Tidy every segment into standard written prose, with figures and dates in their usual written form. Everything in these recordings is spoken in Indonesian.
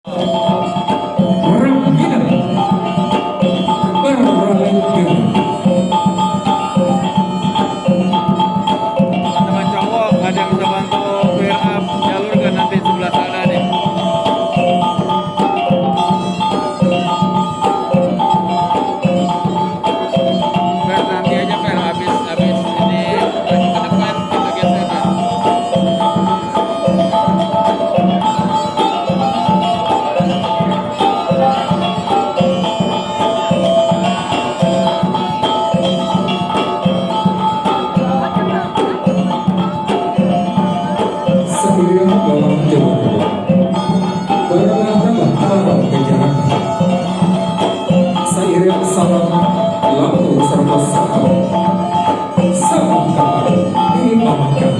Teman cowok ada yang bisa bantu clear up jalur kan nanti sebelah sana nih. Fer nanti aja Fer habis ini ke depan kita geser ya. Seiring dalam jalan berlama para kejaran seiring salam lalu serta salam kabar diamankan.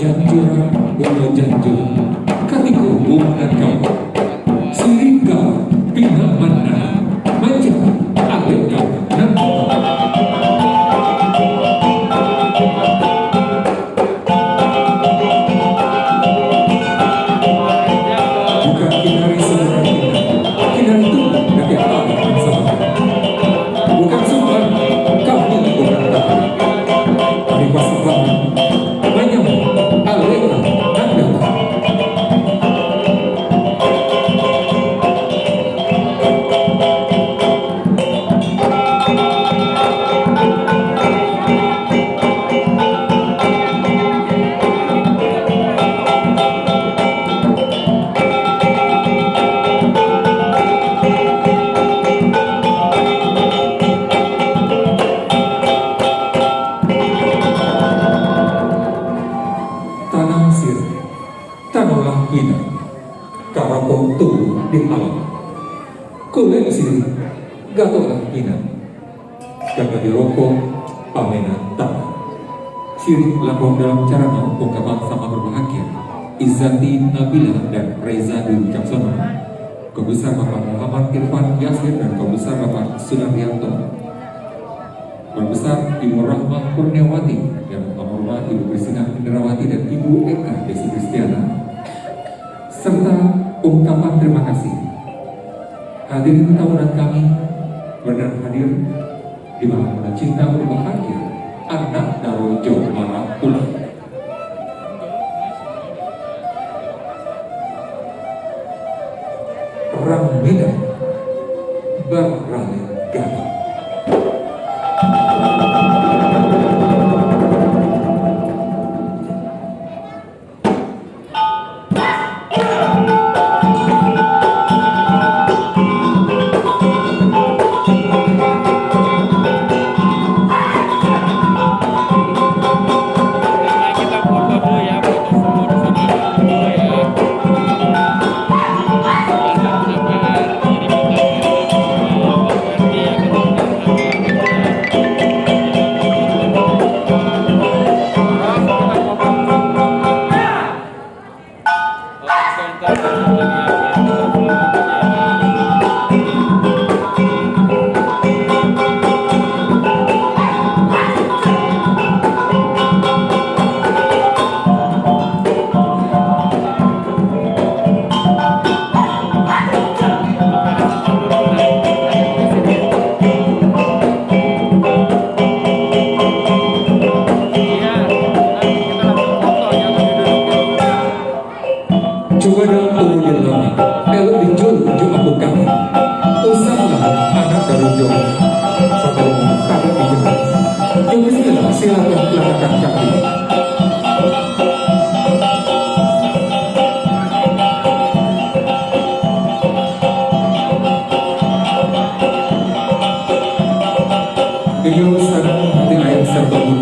Janjura bola janjur katiku bukan kau sehingga pihak mana macam abk bukan kinari saudara kita kinari itu dari Allah yang sama bukan sumber kami bukan tahu kami pasukan banyak alena anda tanah sir tanah bina karapong tubuh di alam kulit siri gatolah bina jaga di rokok pamena tanah siri lambung dalam caranya ungkapan sama berbahagia Izzati Nabila dan Reza Dwi Wicaksono Komisar Bapak Muhammad Irfan Yasir dan Komisar Bapak Sunaryanto Berbesar Ibu Rahmah Kurniawati yang menghormat Ibu Kristina Indrawati dan Ibu Eka Desi Kristiana serta ungkapan terima kasih hadirin tahunan kami benar hadir di mana cinta berbahagia anak Darul Jawa Barat pulang Ramida Barale Gana. Beliau sarang hati ayam serta budi